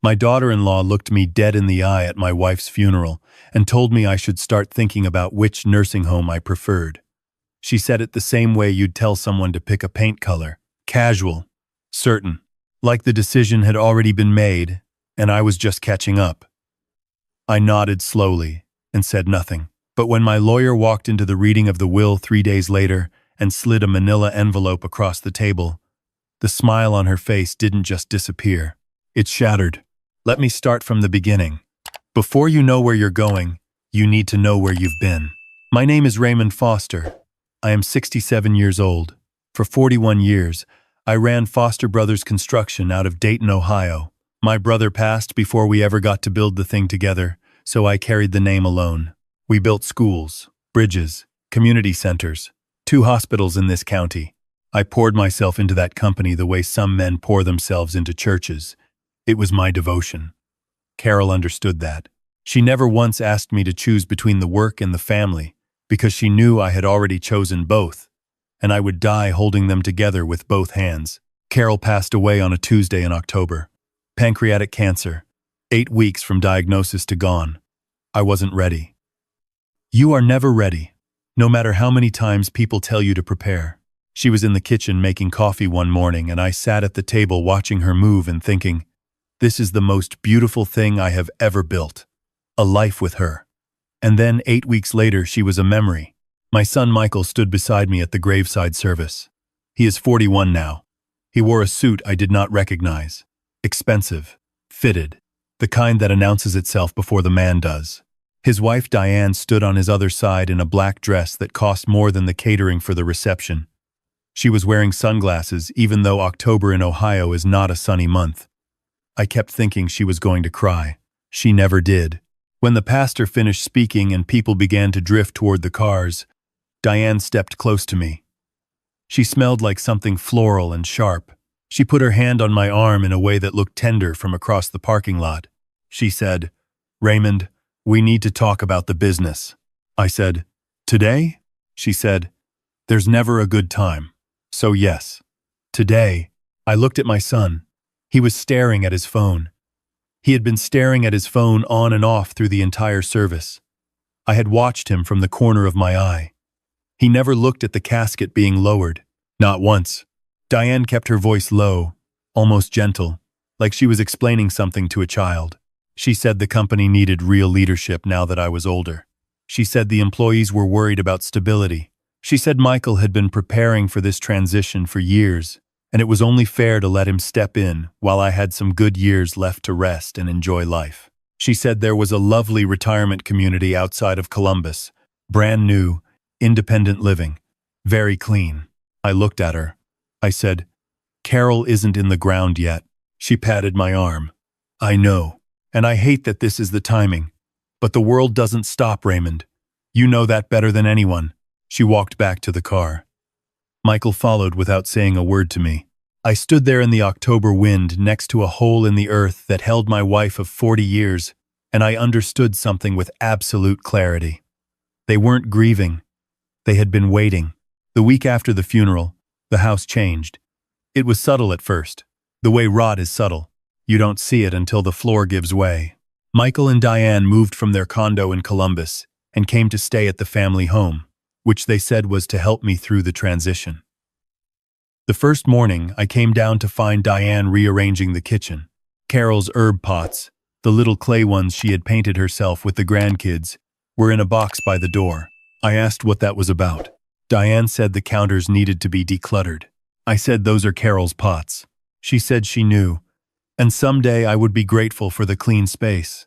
My daughter-in-law looked me dead in the eye at my wife's funeral and told me I should start thinking about which nursing home I preferred. She said it the same way you'd tell someone to pick a paint color. Casual. Certain. Like the decision had already been made, and I was just catching up. I nodded slowly and said nothing. But when my lawyer walked into the reading of the will 3 days later and slid a manila envelope across the table, the smile on her face didn't just disappear. It shattered. Let me start from the beginning. Before you know where you're going, you need to know where you've been. My name is Raymond Foster. I am 67 years old. For 41 years, I ran Foster Brothers Construction out of Dayton, Ohio. My brother passed before we ever got to build the thing together, so I carried the name alone. We built schools, bridges, community centers, 2 hospitals in this county. I poured myself into that company the way some men pour themselves into churches. It was my devotion. Carol understood that. She never once asked me to choose between the work and the family, because she knew I had already chosen both, and I would die holding them together with both hands. Carol passed away on a Tuesday in October. Pancreatic cancer. 8 weeks from diagnosis to gone. I wasn't ready. You are never ready, no matter how many times people tell you to prepare. She was in the kitchen making coffee one morning, and I sat at the table watching her move and thinking, this is the most beautiful thing I have ever built. A life with her. And then 8 weeks later, she was a memory. My son Michael stood beside me at the graveside service. He is 41 now. He wore a suit I did not recognize. Expensive. Fitted. The kind that announces itself before the man does. His wife Diane stood on his other side in a black dress that cost more than the catering for the reception. She was wearing sunglasses even though October in Ohio is not a sunny month. I kept thinking she was going to cry. She never did. When the pastor finished speaking and people began to drift toward the cars, Diane stepped close to me. She smelled like something floral and sharp. She put her hand on my arm in a way that looked tender from across the parking lot. She said, "Raymond, we need to talk about the business." I said, "Today?" She said, "There's never a good time." So yes, today. I looked at my son. He was staring at his phone. He had been staring at his phone on and off through the entire service. I had watched him from the corner of my eye. He never looked at the casket being lowered. Not once. Diane kept her voice low, almost gentle, like she was explaining something to a child. She said the company needed real leadership now that I was older. She said the employees were worried about stability. She said Michael had been preparing for this transition for years, and it was only fair to let him step in while I had some good years left to rest and enjoy life. She said there was a lovely retirement community outside of Columbus, brand new, independent living, very clean. I looked at her. I said, "Carol isn't in the ground yet." She patted my arm. "I know, and I hate that this is the timing. But the world doesn't stop, Raymond. You know that better than anyone." She walked back to the car. Michael followed without saying a word to me. I stood there in the October wind next to a hole in the earth that held my wife of 40 years, and I understood something with absolute clarity. They weren't grieving. They had been waiting. The week after the funeral, the house changed. It was subtle at first, the way rot is subtle. You don't see it until the floor gives way. Michael and Diane moved from their condo in Columbus and came to stay at the family home, which they said was to help me through the transition. The first morning, I came down to find Diane rearranging the kitchen. Carol's herb pots, the little clay ones she had painted herself with the grandkids, were in a box by the door. I asked what that was about. Diane said the counters needed to be decluttered. I said those are Carol's pots. She said she knew, and someday I would be grateful for the clean space.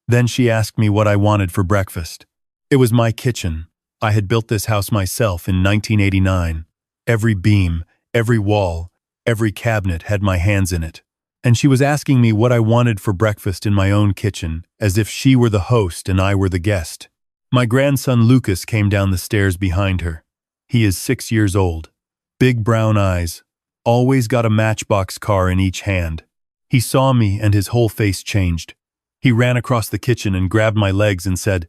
Then she asked me what I wanted for breakfast. It was my kitchen. I had built this house myself in 1989. Every beam, every wall, every cabinet had my hands in it. And she was asking me what I wanted for breakfast in my own kitchen, as if she were the host and I were the guest. My grandson Lucas came down the stairs behind her. He is 6 years old. Big brown eyes. Always got a matchbox car in each hand. He saw me and his whole face changed. He ran across the kitchen and grabbed my legs and said,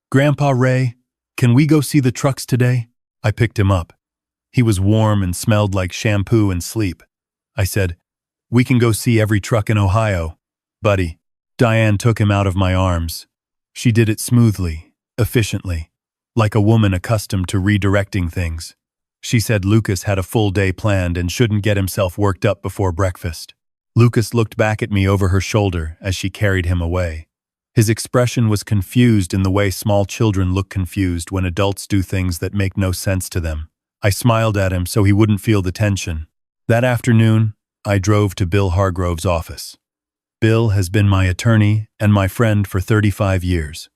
"Grandpa Ray, can we go see the trucks today?" I picked him up. He was warm and smelled like shampoo and sleep. I said, "We can go see every truck in Ohio, Buddy. Diane took him out of my arms. She did it smoothly, efficiently, like a woman accustomed to redirecting things. She said Lucas had a full day planned and shouldn't get himself worked up before breakfast. Lucas looked back at me over her shoulder as she carried him away. His expression was confused in the way small children look confused when adults do things that make no sense to them. I smiled at him so he wouldn't feel the tension. That afternoon, I drove to Bill Hargrove's office. Bill has been my attorney and my friend for 35 years.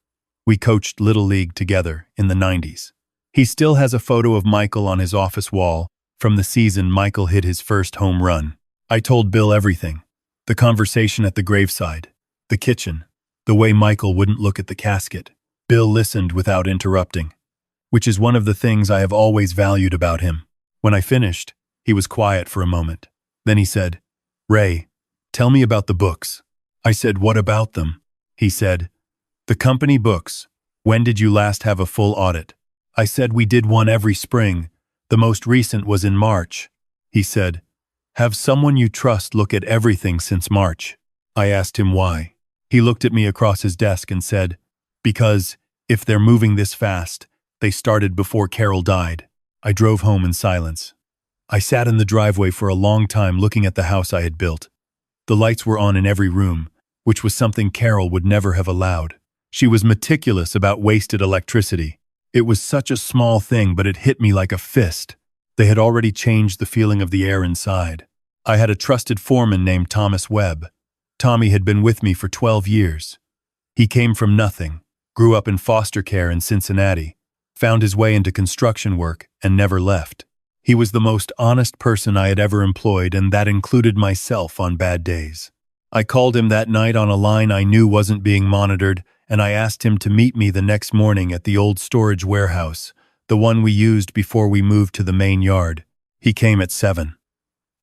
We coached Little League together in the 90s. He still has a photo of Michael on his office wall from the season Michael hit his first home run. I told Bill everything. The conversation at the graveside, the kitchen, the way Michael wouldn't look at the casket. Bill listened without interrupting, which is one of the things I have always valued about him. When I finished, he was quiet for a moment. Then he said, "Ray, tell me about the books." I said, "What about them?" He said, "The company books. When did you last have a full audit?" I said, "We did one every spring. The most recent was in March." He said, "Have someone you trust look at everything since March." I asked him why. He looked at me across his desk and said, "Because, if they're moving this fast, they started before Carol died." I drove home in silence. I sat in the driveway for a long time looking at the house I had built. The lights were on in every room, which was something Carol would never have allowed. She was meticulous about wasted electricity. It was such a small thing, but it hit me like a fist. They had already changed the feeling of the air inside. I had a trusted foreman named Thomas Webb. Tommy had been with me for 12 years. He came from nothing, grew up in foster care in Cincinnati, found his way into construction work, and never left. He was the most honest person I had ever employed, and that included myself on bad days. I called him that night on a line I knew wasn't being monitored, and I asked him to meet me the next morning at the old storage warehouse, the one we used before we moved to the main yard. He came at 7.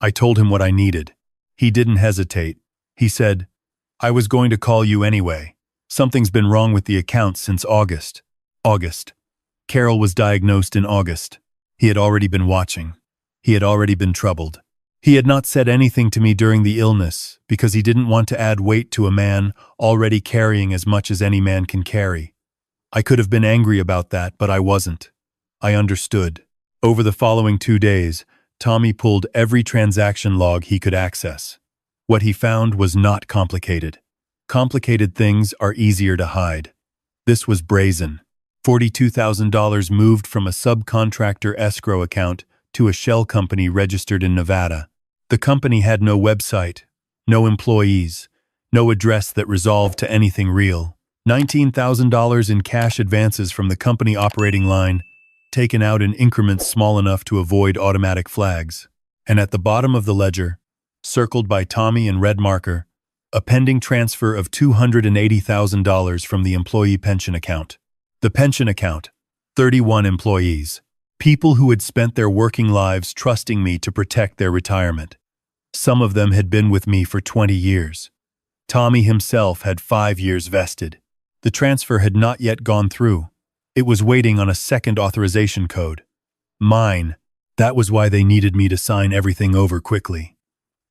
I told him what I needed. He didn't hesitate. He said, "I was going to call you anyway. Something's been wrong with the accounts since August." August. Carol was diagnosed in August. He had already been watching. He had already been troubled. He had not said anything to me during the illness because he didn't want to add weight to a man already carrying as much as any man can carry. I could have been angry about that, but I wasn't. I understood. Over the following 2 days, Tommy pulled every transaction log he could access. What he found was not complicated. Complicated things are easier to hide. This was brazen. $42,000 moved from a subcontractor escrow account to a shell company registered in Nevada. The company had no website, no employees, no address that resolved to anything real. $19,000 in cash advances from the company operating line, taken out in increments small enough to avoid automatic flags. And at the bottom of the ledger, circled by Tommy in red marker, a pending transfer of $280,000 from the employee pension account. The pension account, 31 employees. People who had spent their working lives trusting me to protect their retirement. Some of them had been with me for 20 years. Tommy himself had 5 years vested. The transfer had not yet gone through. It was waiting on a second authorization code. Mine. That was why they needed me to sign everything over quickly.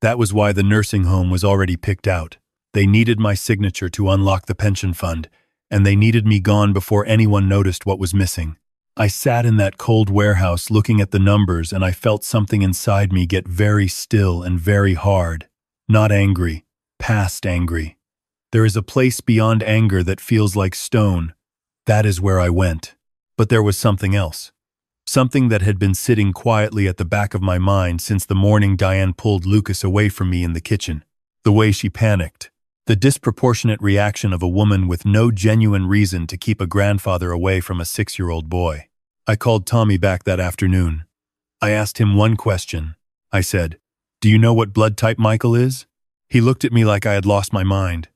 That was why the nursing home was already picked out. They needed my signature to unlock the pension fund, and they needed me gone before anyone noticed what was missing. I sat in that cold warehouse looking at the numbers, and I felt something inside me get very still and very hard. Not angry, past angry. There is a place beyond anger that feels like stone. That is where I went. But there was something else. Something that had been sitting quietly at the back of my mind since the morning Diane pulled Lucas away from me in the kitchen. The way she panicked. The disproportionate reaction of a woman with no genuine reason to keep a grandfather away from a 6-year-old boy. I called Tommy back that afternoon. I asked him one question. I said, "Do you know what blood type Michael is?" He looked at me like I had lost my mind.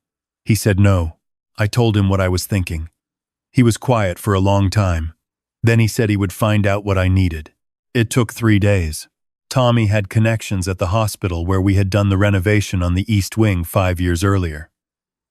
He said no. I told him what I was thinking. He was quiet for a long time. Then he said he would find out what I needed. It took 3 days. Tommy had connections at the hospital where we had done the renovation on the East Wing 5 years earlier.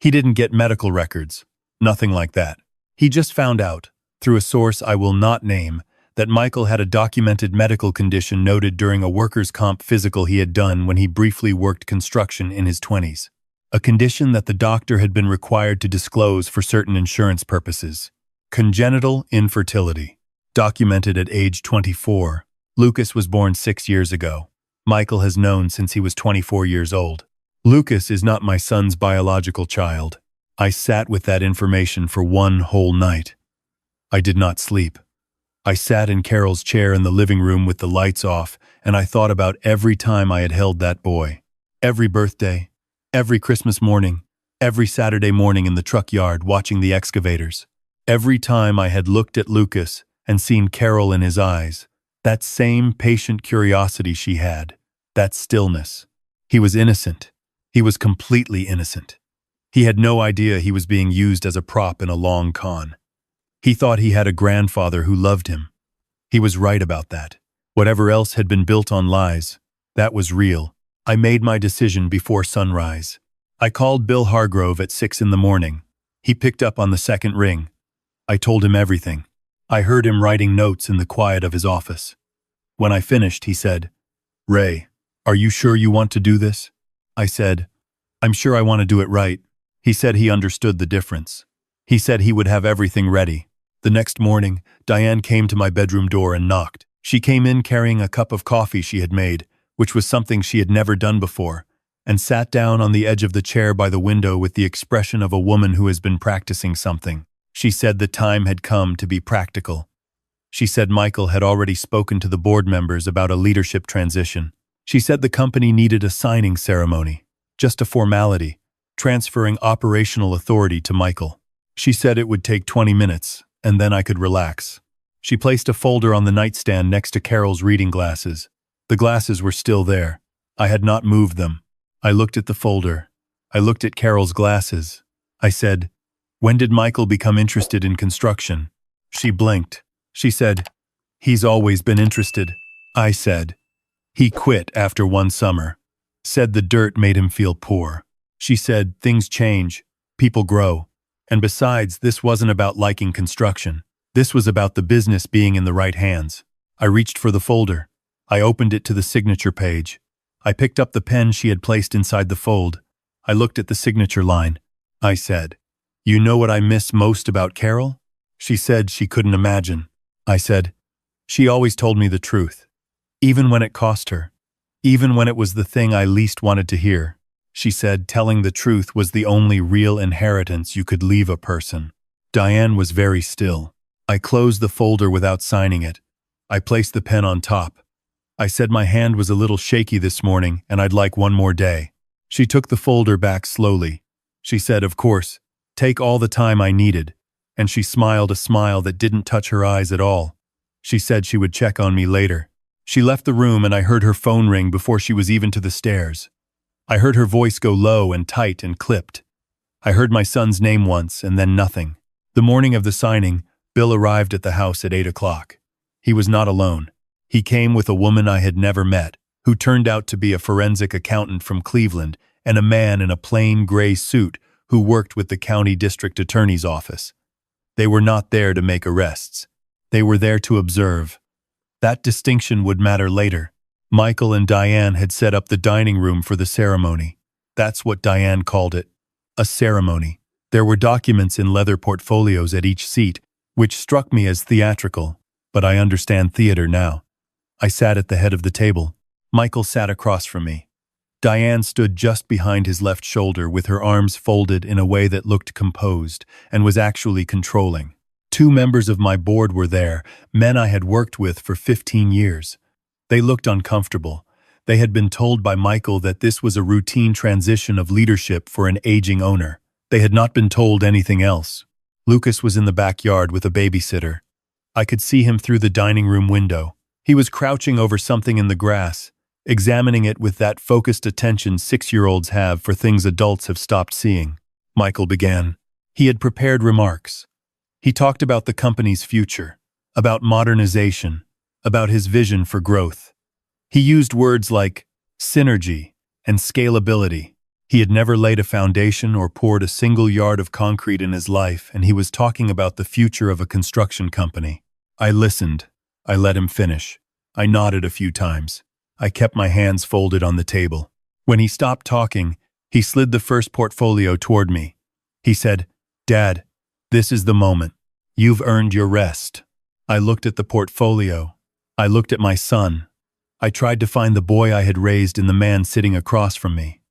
He didn't get medical records, nothing like that. He just found out, through a source I will not name, that Michael had a documented medical condition noted during a workers' comp physical he had done when he briefly worked construction in his 20s. a condition that the doctor had been required to disclose for certain insurance purposes. Congenital infertility. Documented at age 24. Lucas was born 6 years ago. Michael has known since he was 24 years old. Lucas is not my son's biological child. I sat with that information for one whole night. I did not sleep. I sat in Carol's chair in the living room with the lights off, and I thought about every time I had held that boy. Every birthday, every Christmas morning, every Saturday morning in the truck yard watching the excavators. Every time I had looked at Lucas and seen Carol in his eyes, that same patient curiosity she had, that stillness. He was innocent. He was completely innocent. He had no idea he was being used as a prop in a long con. He thought he had a grandfather who loved him. He was right about that. Whatever else had been built on lies, that was real. I made my decision before sunrise. I called Bill Hargrove at 6 in the morning. He picked up on the second ring. I told him everything. I heard him writing notes in the quiet of his office. When I finished, he said, "Ray, are you sure you want to do this?" I said, "I'm sure I want to do it right." He said he understood the difference. He said he would have everything ready. The next morning, Diane came to my bedroom door and knocked. She came in carrying a cup of coffee she had made, which was something she had never done before, and sat down on the edge of the chair by the window with the expression of a woman who has been practicing something. She said the time had come to be practical. She said Michael had already spoken to the board members about a leadership transition. She said the company needed a signing ceremony, just a formality, transferring operational authority to Michael. She said it would take 20 minutes, and then I could relax. She placed a folder on the nightstand next to Carol's reading glasses. The glasses were still there. I had not moved them. I looked at the folder. I looked at Carol's glasses. I said, "When did Michael become interested in construction?" She blinked. She said, "He's always been interested." I said, "He quit after one summer. Said the dirt made him feel poor." She said, "Things change. People grow. And besides, this wasn't about liking construction. This was about the business being in the right hands." I reached for the folder. I opened it to the signature page. I picked up the pen she had placed inside the fold. I looked at the signature line. I said, "You know what I miss most about Carol?" She said she couldn't imagine. I said, "She always told me the truth. Even when it cost her. Even when it was the thing I least wanted to hear." She said telling the truth was the only real inheritance you could leave a person. Diane was very still. I closed the folder without signing it. I placed the pen on top. I said my hand was a little shaky this morning and I'd like one more day. She took the folder back slowly. She said, "Of course, take all the time I needed." And she smiled a smile that didn't touch her eyes at all. She said she would check on me later. She left the room and I heard her phone ring before she was even to the stairs. I heard her voice go low and tight and clipped. I heard my son's name once and then nothing. The morning of the signing, Bill arrived at the house at 8 o'clock. He was not alone. He came with a woman I had never met, who turned out to be a forensic accountant from Cleveland, and a man in a plain gray suit who worked with the county district attorney's office. They were not there to make arrests. They were there to observe. That distinction would matter later. Michael and Diane had set up the dining room for the ceremony. That's what Diane called it, a ceremony. There were documents in leather portfolios at each seat, which struck me as theatrical, but I understand theater now. I sat at the head of the table. Michael sat across from me. Diane stood just behind his left shoulder with her arms folded in a way that looked composed and was actually controlling. 2 members of my board were there, men I had worked with for 15 years. They looked uncomfortable. They had been told by Michael that this was a routine transition of leadership for an aging owner. They had not been told anything else. Lucas was in the backyard with a babysitter. I could see him through the dining room window. He was crouching over something in the grass, examining it with that focused attention 6-year-olds have for things adults have stopped seeing. Michael began. He had prepared remarks. He talked about the company's future, about modernization, about his vision for growth. He used words like synergy and scalability. He had never laid a foundation or poured a single yard of concrete in his life, and he was talking about the future of a construction company. I listened. I let him finish. I nodded a few times. I kept my hands folded on the table. When he stopped talking, He slid the first portfolio toward me. He said, "Dad, this is the moment. You've earned your rest." I looked at the portfolio. I looked at my son. I tried to find the boy I had raised in the man sitting across from me.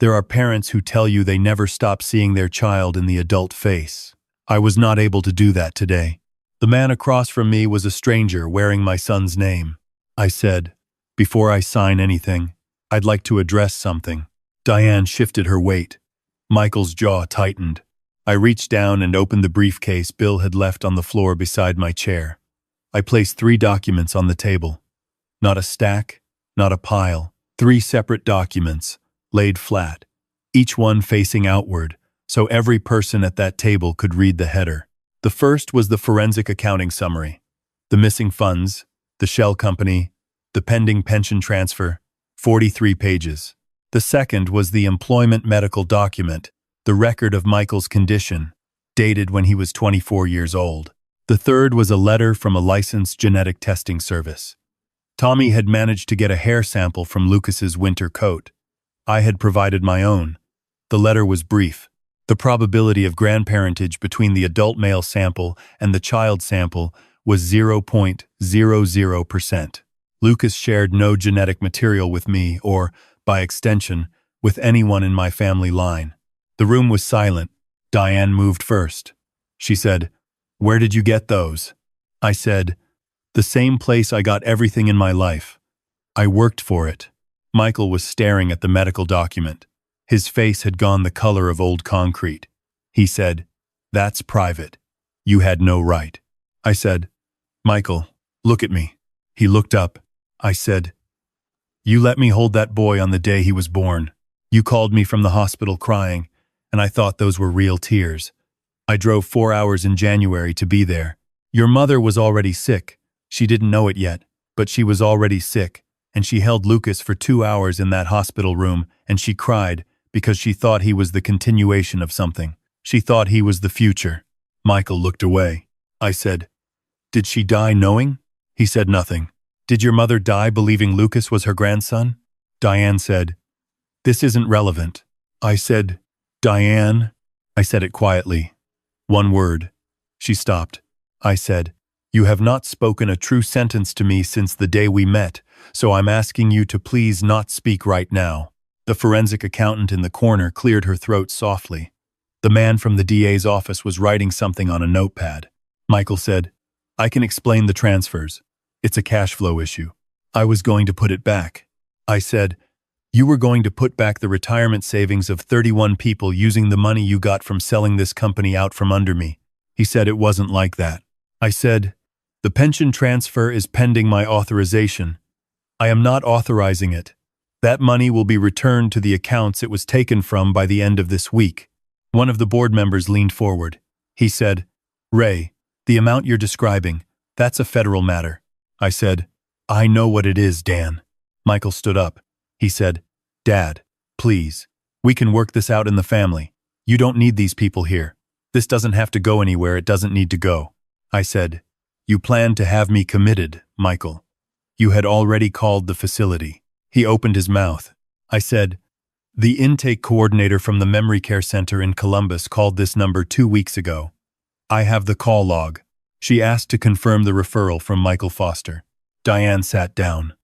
There are parents who tell you they never stop seeing their child in the adult face. I was not able to do that today. The man across from me was a stranger wearing my son's name. I said, "Before I sign anything, I'd like to address something." Diane shifted her weight. Michael's jaw tightened. I reached down and opened the briefcase Bill had left on the floor beside my chair. I placed 3 documents on the table. Not a stack, not a pile. 3 separate documents, laid flat, each one facing outward, so every person at that table could read the header. The first was the forensic accounting summary. The missing funds, the shell company, the pending pension transfer, 43 pages. The second was the employment medical document, the record of Michael's condition, dated when he was 24 years old. The third was a letter from a licensed genetic testing service. Tommy had managed to get a hair sample from Lucas's winter coat. I had provided my own. The letter was brief. The probability of grandparentage between the adult male sample and the child sample was 0.00%. Lucas shared no genetic material with me or, by extension, with anyone in my family line. The room was silent. Diane moved first. She said, "Where did you get those?" I said, "The same place I got everything in my life. I worked for it." Michael was staring at the medical document. His face had gone the color of old concrete. He said, "That's private. You had no right." I said, "Michael, look at me." He looked up. I said, "You let me hold that boy on the day he was born. You called me from the hospital crying, and I thought those were real tears. I drove 4 hours in January to be there. Your mother was already sick. She didn't know it yet, but she was already sick, and she held Lucas for 2 hours in that hospital room, and she cried because she thought he was the continuation of something. She thought he was the future." Michael looked away. I said, "Did she die knowing?" He said nothing. "Did your mother die believing Lucas was her grandson?" Diane said, "This isn't relevant." I said, "Diane." I said it quietly. One word. She stopped. I said, "You have not spoken a true sentence to me since the day we met, so I'm asking you to please not speak right now." The forensic accountant in the corner cleared her throat softly. The man from the DA's office was writing something on a notepad. Michael said, "I can explain the transfers. It's a cash flow issue. I was going to put it back." I said, "You were going to put back the retirement savings of 31 people using the money you got from selling this company out from under me." He said it wasn't like that. I said, "The pension transfer is pending my authorization. I am not authorizing it. That money will be returned to the accounts it was taken from by the end of this week." One of the board members leaned forward. He said, "Ray, the amount you're describing, that's a federal matter." I said, "I know what it is, Dan." Michael stood up. He said, "Dad, please, we can work this out in the family. You don't need these people here. This doesn't have to go anywhere it doesn't need to go." I said, "You planned to have me committed, Michael. You had already called the facility." He opened his mouth. I said, "The intake coordinator from the memory care center in Columbus called this number 2 weeks ago. I have the call log. She asked to confirm the referral from Michael Foster." Diane sat down.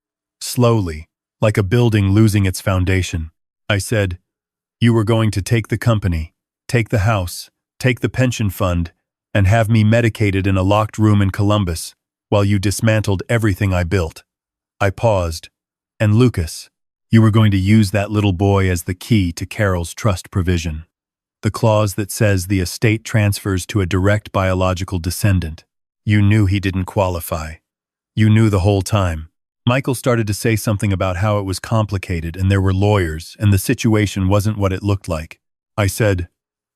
Slowly, like a building losing its foundation. I said, "You were going to take the company, take the house, take the pension fund, and have me medicated in a locked room in Columbus while you dismantled everything I built." I paused. "And Lucas, you were going to use that little boy as the key to Carol's trust provision. The clause that says the estate transfers to a direct biological descendant. You knew he didn't qualify. You knew the whole time." Michael started to say something about how it was complicated and there were lawyers and the situation wasn't what it looked like. I said,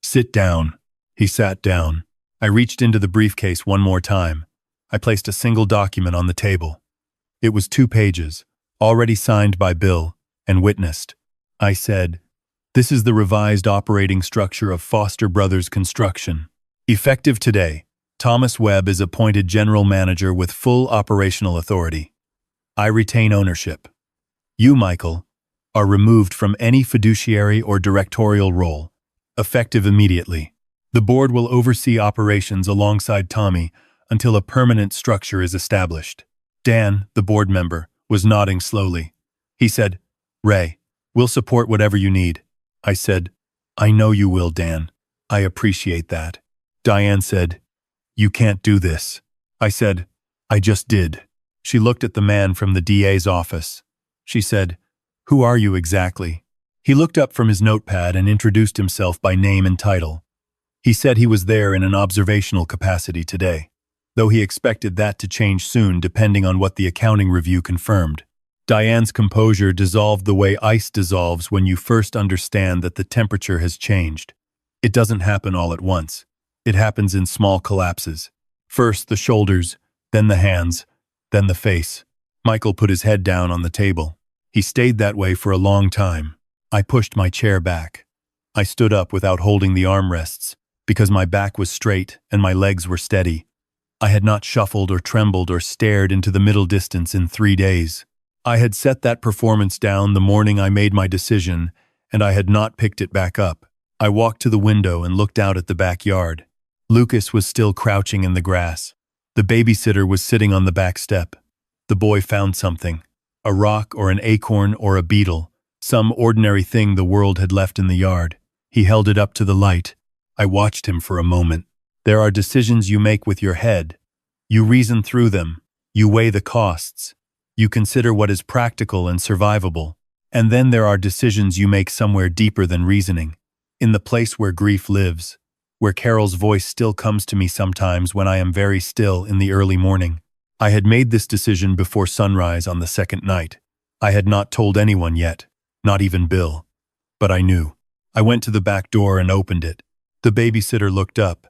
"Sit down." He sat down. I reached into the briefcase one more time. I placed a single document on the table. It was 2 pages, already signed by Bill and witnessed. I said, "This is the revised operating structure of Foster Brothers Construction. Effective today, Thomas Webb is appointed general manager with full operational authority. I retain ownership. You, Michael, are removed from any fiduciary or directorial role, effective immediately. The board will oversee operations alongside Tommy until a permanent structure is established. Dan, the board member, was nodding slowly. He said, "Ray, we'll support whatever you need." I said, "I know you will, Dan. I appreciate that." Diane said, "You can't do this." I said, "I just did." She looked at the man from the DA's office. She said, "Who are you exactly?" He looked up from his notepad and introduced himself by name and title. He said he was there in an observational capacity today, though he expected that to change soon depending on what the accounting review confirmed. Diane's composure dissolved the way ice dissolves when you first understand that the temperature has changed. It doesn't happen all at once. It happens in small collapses. First the shoulders, then the hands, then the face. Michael put his head down on the table. He stayed that way for a long time. I pushed my chair back. I stood up without holding the armrests, because my back was straight and my legs were steady. I had not shuffled or trembled or stared into the middle distance in 3 days. I had set that performance down the morning I made my decision, and I had not picked it back up. I walked to the window and looked out at the backyard. Lucas was still crouching in the grass. The babysitter was sitting on the back step. The boy found something, a rock or an acorn or a beetle, some ordinary thing the world had left in the yard. He held it up to the light. I watched him for a moment. There are decisions you make with your head. You reason through them. You weigh the costs. You consider what is practical and survivable. And then there are decisions you make somewhere deeper than reasoning, in the place where grief lives, where Carol's voice still comes to me sometimes when I am very still in the early morning. I had made this decision before sunrise on the second night. I had not told anyone yet, not even Bill. But I knew. I went to the back door and opened it. The babysitter looked up.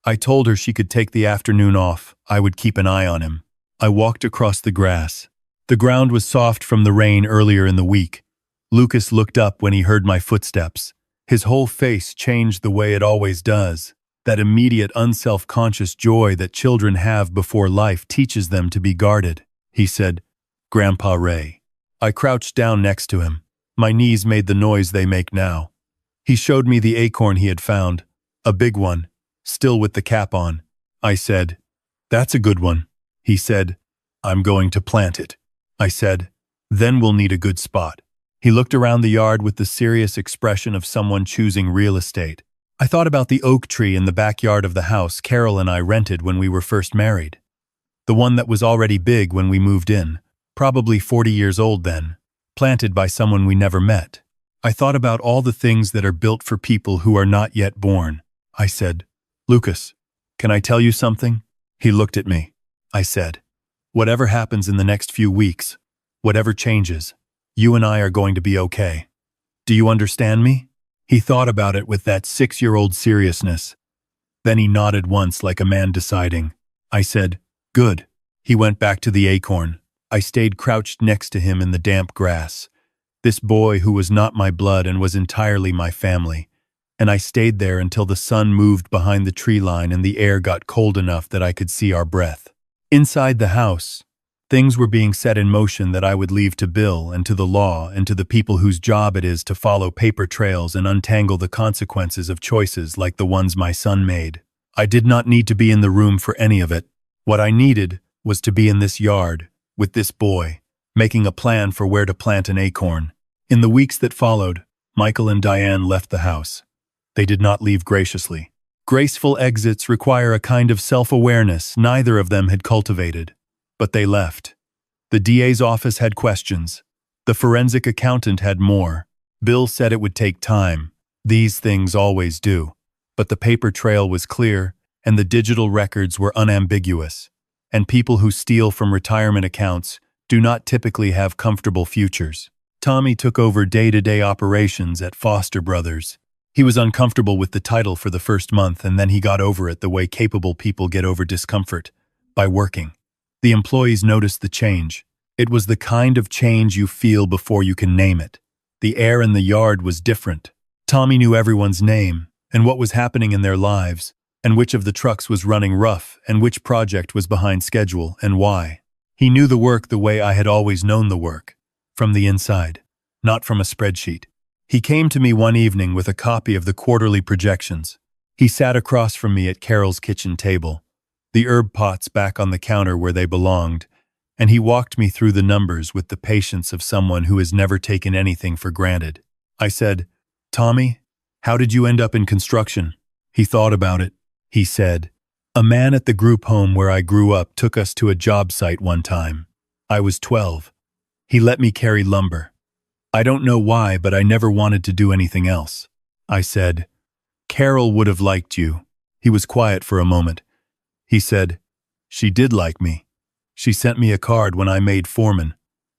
I told her she could take the afternoon off. I would keep an eye on him. I walked across the grass. The ground was soft from the rain earlier in the week. Lucas looked up when he heard my footsteps. His whole face changed the way it always does. That immediate unself-conscious joy that children have before life teaches them to be guarded. He said, "Grandpa Ray." I crouched down next to him. My knees made the noise they make now. He showed me the acorn he had found, a big one, still with the cap on. I said, "That's a good one." He said, "I'm going to plant it." I said, "Then we'll need a good spot." He looked around the yard with the serious expression of someone choosing real estate. I thought about the oak tree in the backyard of the house Carol and I rented when we were first married. The one that was already big when we moved in, probably 40 years old then, planted by someone we never met. I thought about all the things that are built for people who are not yet born. I said, "Lucas, can I tell you something?" He looked at me. I said, "Whatever happens in the next few weeks, whatever changes, you and I are going to be okay. Do you understand me?" He thought about it with that 6-year-old seriousness. Then he nodded once like a man deciding. I said, "Good." He went back to the acorn. I stayed crouched next to him in the damp grass. This boy who was not my blood and was entirely my family. And I stayed there until the sun moved behind the tree line and the air got cold enough that I could see our breath. Inside the house, things were being set in motion that I would leave to Bill and to the law and to the people whose job it is to follow paper trails and untangle the consequences of choices like the ones my son made. I did not need to be in the room for any of it. What I needed was to be in this yard, with this boy, making a plan for where to plant an acorn. In the weeks that followed, Michael and Diane left the house. They did not leave graciously. Graceful exits require a kind of self-awareness neither of them had cultivated. But they left. The DA's office had questions. The forensic accountant had more. Bill said it would take time. These things always do. But the paper trail was clear, and the digital records were unambiguous. And people who steal from retirement accounts do not typically have comfortable futures. Tommy took over day-to-day operations at Foster Brothers. He was uncomfortable with the title for the first month, and then he got over it the way capable people get over discomfort, by working. The employees noticed the change. It was the kind of change you feel before you can name it. The air in the yard was different. Tommy knew everyone's name, and what was happening in their lives, and which of the trucks was running rough, and which project was behind schedule, and why. He knew the work the way I had always known the work, from the inside. not from a spreadsheet. He came to me one evening with a copy of the quarterly projections. He sat across from me at Carol's kitchen table, the herb pots back on the counter where they belonged, and he walked me through the numbers with the patience of someone who has never taken anything for granted. I said, "Tommy, how did you end up in construction?" He thought about it. He said, "A man at the group home where I grew up took us to a job site one time. I was 12. He let me carry lumber. I don't know why, but I never wanted to do anything else." I said, "Carol would have liked you." He was quiet for a moment. He said, "She did like me. She sent me a card when I made foreman,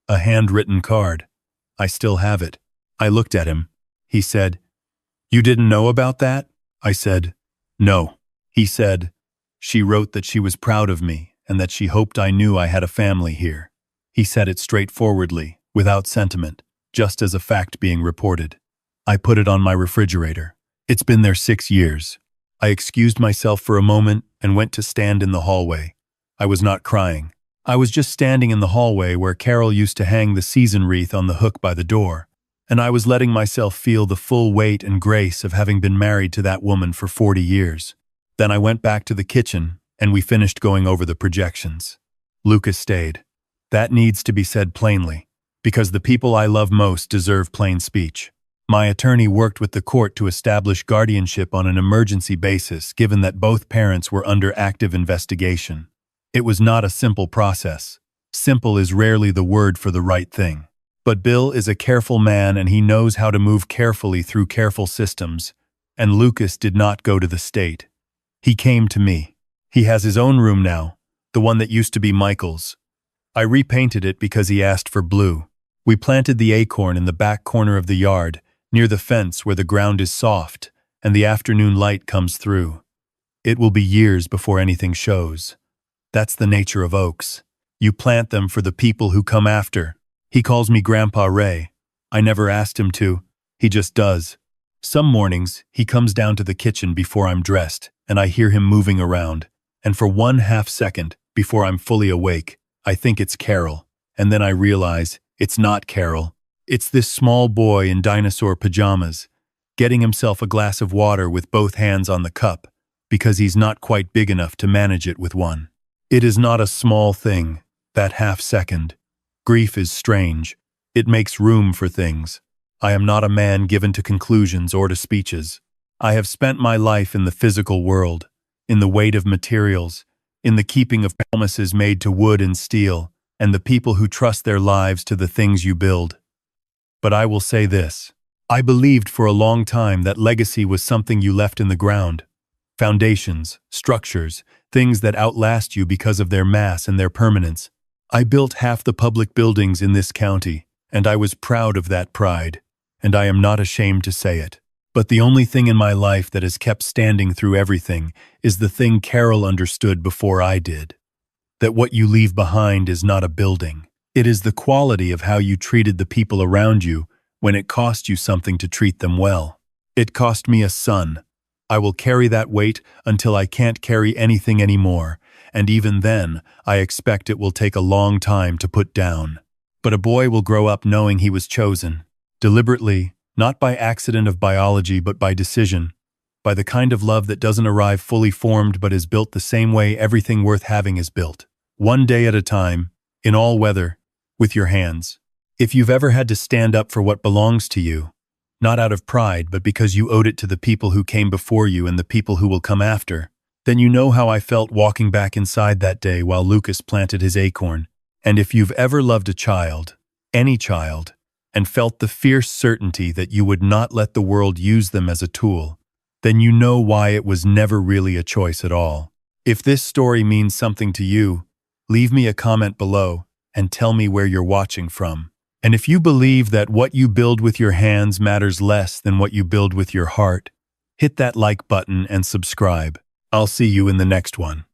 a handwritten card. I still have it." I looked at him. He said, "You didn't know about that?" I said, "No." He said, "She wrote that she was proud of me and that she hoped I knew I had a family here." He said it straightforwardly, without sentiment, just as a fact being reported. I put it on my refrigerator. It's been there 6 years. I excused myself for a moment and went to stand in the hallway. I was not crying. I was just standing in the hallway where Carol used to hang the season wreath on the hook by the door, and I was letting myself feel the full weight and grace of having been married to that woman for 40 years. Then I went back to the kitchen, and we finished going over the projections. Lucas stayed. That needs to be said plainly, because the people I love most deserve plain speech. My attorney worked with the court to establish guardianship on an emergency basis, given that both parents were under active investigation. It was not a simple process. Simple is rarely the word for the right thing. But Bill is a careful man and he knows how to move carefully through careful systems, and Lucas did not go to the state. He came to me. He has his own room now, the one that used to be Michael's. I repainted it because he asked for blue. We planted the acorn in the back corner of the yard, near the fence where the ground is soft and the afternoon light comes through. It will be years before anything shows. That's the nature of oaks. You plant them for the people who come after. He calls me Grandpa Ray. I never asked him to. He just does. Some mornings, he comes down to the kitchen before I'm dressed, and I hear him moving around. And for 1/2 second, before I'm fully awake, I think it's Carol. And then I realize it's not Carol. It's this small boy in dinosaur pajamas, getting himself a glass of water with both hands on the cup, because he's not quite big enough to manage it with one. It is not a small thing, that 1/2 second. Grief is strange. It makes room for things. I am not a man given to conclusions or to speeches. I have spent my life in the physical world, in the weight of materials, in the keeping of promises made to wood and steel, and the people who trust their lives to the things you build. But I will say this. I believed for a long time that legacy was something you left in the ground. Foundations, structures, things that outlast you because of their mass and their permanence. I built half the public buildings in this county, and I was proud of that pride, and I am not ashamed to say it. But the only thing in my life that has kept standing through everything is the thing Carol understood before I did. That what you leave behind is not a building. It is the quality of how you treated the people around you when it cost you something to treat them well. It cost me a son. I will carry that weight until I can't carry anything anymore, and even then, I expect it will take a long time to put down. But a boy will grow up knowing he was chosen, deliberately, not by accident of biology but by decision, by the kind of love that doesn't arrive fully formed but is built the same way everything worth having is built. One day at a time, in all weather, with your hands. If you've ever had to stand up for what belongs to you, not out of pride, but because you owed it to the people who came before you and the people who will come after, then you know how I felt walking back inside that day while Lucas planted his acorn. And if you've ever loved a child, any child, and felt the fierce certainty that you would not let the world use them as a tool, then you know why it was never really a choice at all. If this story means something to you, leave me a comment below and tell me where you're watching from. And if you believe that what you build with your hands matters less than what you build with your heart, hit that like button and subscribe. I'll see you in the next one.